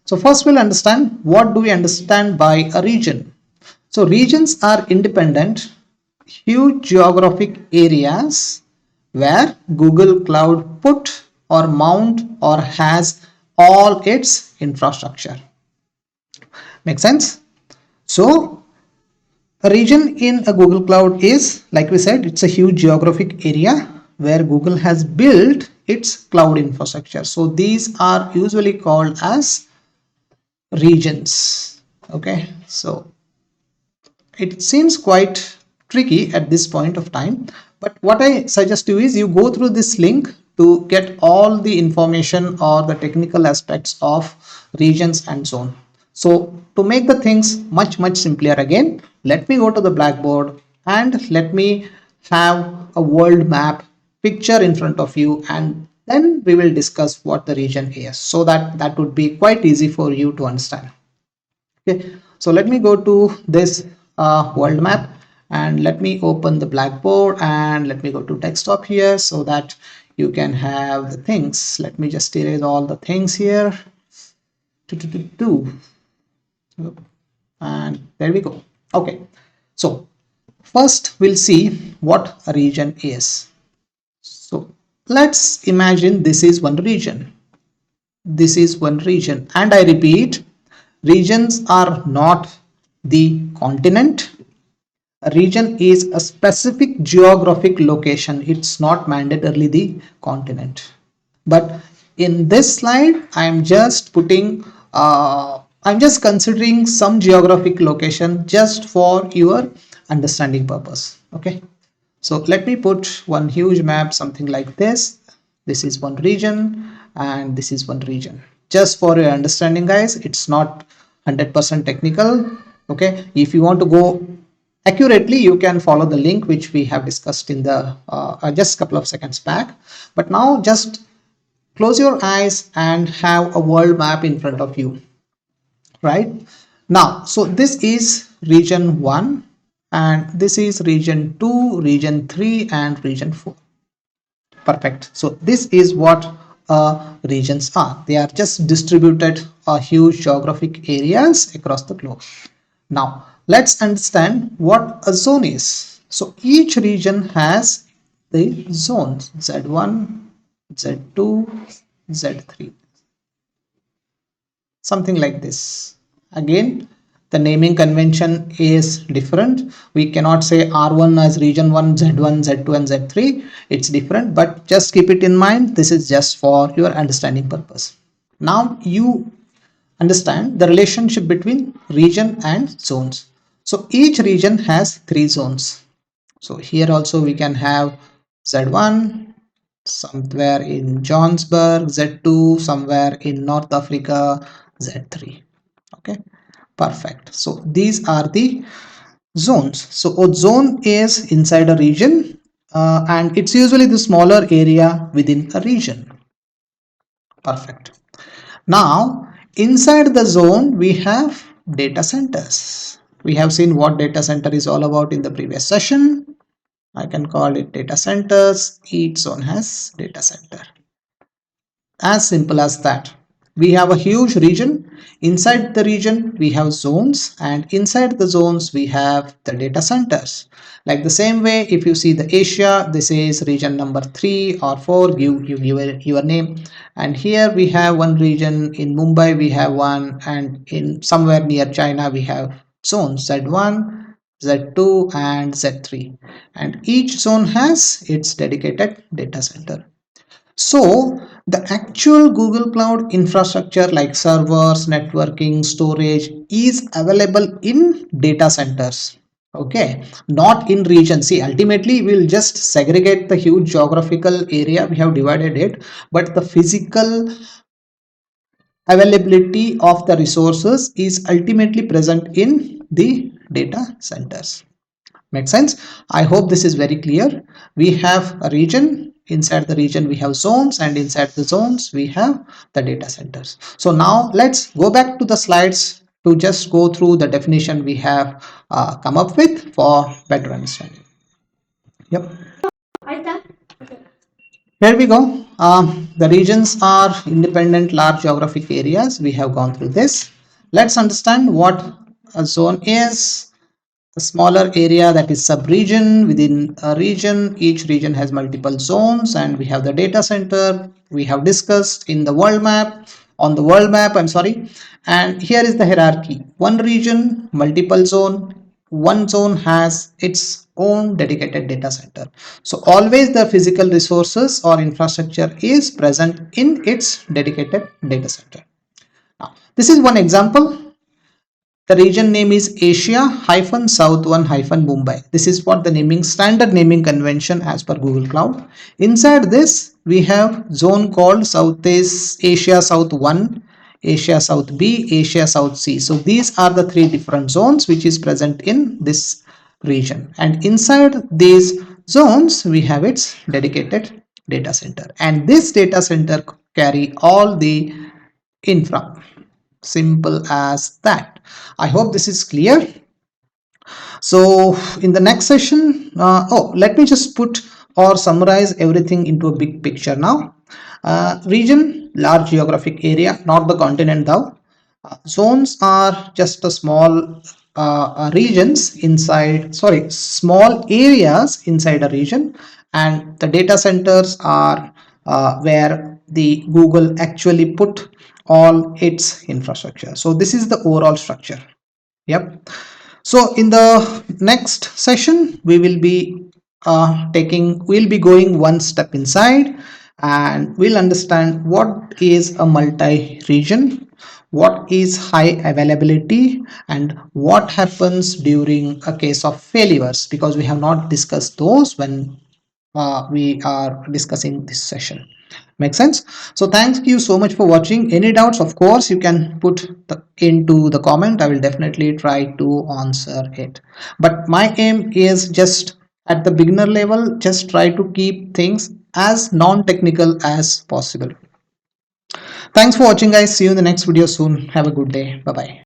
So first we'll understand what do we understand by a region. So regions are independent, huge geographic areas where Google Cloud put or mount or has all its infrastructure. Make sense? So a region in a Google Cloud is, like we said, it's a huge geographic area where Google has built its cloud infrastructure. So these are usually called as regions. Okay, so it seems quite tricky at this point of time, but what I suggest you is you go through this link to get all the information or the technical aspects of regions and zone. So to make the things much simpler, again, let me go to the blackboard and let me have a world map picture in front of you, and then we will discuss what the region is, so that would be quite easy for you to understand. Okay, so let me go to this world map, and let me open the blackboard, and let me go to desktop here so that you can have the things. Let me just erase all the things here. And there we go. Okay, so first we'll see what a region is. So let's imagine this is one region. This is one region, and I repeat, regions are not the continent. A region is a specific geographic location. It's not mandatorily the continent. But in this slide, I'm just considering some geographic location just for your understanding purpose. Okay, so let me put one huge map, something like this. This is one region and this is one region. Just for your understanding, guys, it's not 100% technical. Okay, if you want to go accurately, you can follow the link which we have discussed in the just a couple of seconds back. But now just close your eyes and have a world map in front of you, right? Now, so this is region 1, and this is region 2, region 3, and region 4. Perfect. So this is what regions are. They are just distributed huge geographic areas across the globe. Now let's understand what a zone is. So each region has the zones Z1, Z2, Z3, something like this. Again, the naming convention is different. We cannot say R1 as region 1, Z1, Z2 and Z3. It's different, but just keep it in mind. This is just for your understanding purpose. Now you understand the relationship between region and zones. So each region has 3 zones. So here also we can have Z1 somewhere in Johannesburg, Z2 somewhere in North Africa, Z3. Okay, perfect. So these are the zones. So a zone is inside a region, and it's usually the smaller area within a region. Perfect. Now inside the zone we have data centers. We have seen what data center is all about in the previous session. I can call it data centers. Each zone has data center. As simple as that. We have a huge region. Inside the region we have zones, and inside the zones we have the data centers. Like the same way, if you see the Asia, this is region number 3 or 4, you give your name. And here we have one region. In Mumbai we have one, and in somewhere near China we have zones Z1, Z2 and Z3, and each zone has its dedicated data center. So the actual Google Cloud infrastructure like servers, networking, storage is available in data centers. Okay, not in region. See, ultimately we'll just segregate the huge geographical area. We have divided it, but the physical availability of the resources is ultimately present in the data centers. Make sense? I hope this is very clear. We have a region. Inside the region we have zones, and inside the zones we have the data centers. So now let's go back to the slides to just go through the definition we have come up with for better understanding. Yep. Here we go. The regions are independent large geographic areas. We have gone through this. Let's understand what a zone is. A smaller area, that is sub-region. Within a region, each region has multiple zones, and we have the data center. We have discussed in the world map, on the world map, I'm sorry. And here is the hierarchy. One region, multiple zone. One zone has its own dedicated data center. So always the physical resources or infrastructure is present in its dedicated data center. Now, this is one example. The region name is Asia hyphen South 1 hyphen Mumbai. This is what the naming standard naming convention as per Google Cloud. Inside this, we have zone called Southeast Asia South 1, Asia South B, Asia South C. So these are the three different zones which is present in this region. And inside these zones, we have its dedicated data center. And this data center carry all the infra. Simple as that. I hope this is clear. So in the next session, let me just put or summarize everything into a big picture now. Region, large geographic area, not the continent though. Zones are just a small regions inside, sorry, small areas inside a region, and the data centers are where the Google actually put all its infrastructure. So this is the overall structure. Yep. So in the next session, we will be we'll be going one step inside, and we'll understand what is a multi-region, what is high availability, and what happens during a case of failures, because we have not discussed those when we are discussing this session. Make sense? So thank you so much for watching. Any doubts, of course, you can put into the comment. I will definitely try to answer it, but my aim is just at the beginner level, just try to keep things as non-technical as possible. Thanks for watching, guys. See you in the next video soon. Have a good day. Bye bye.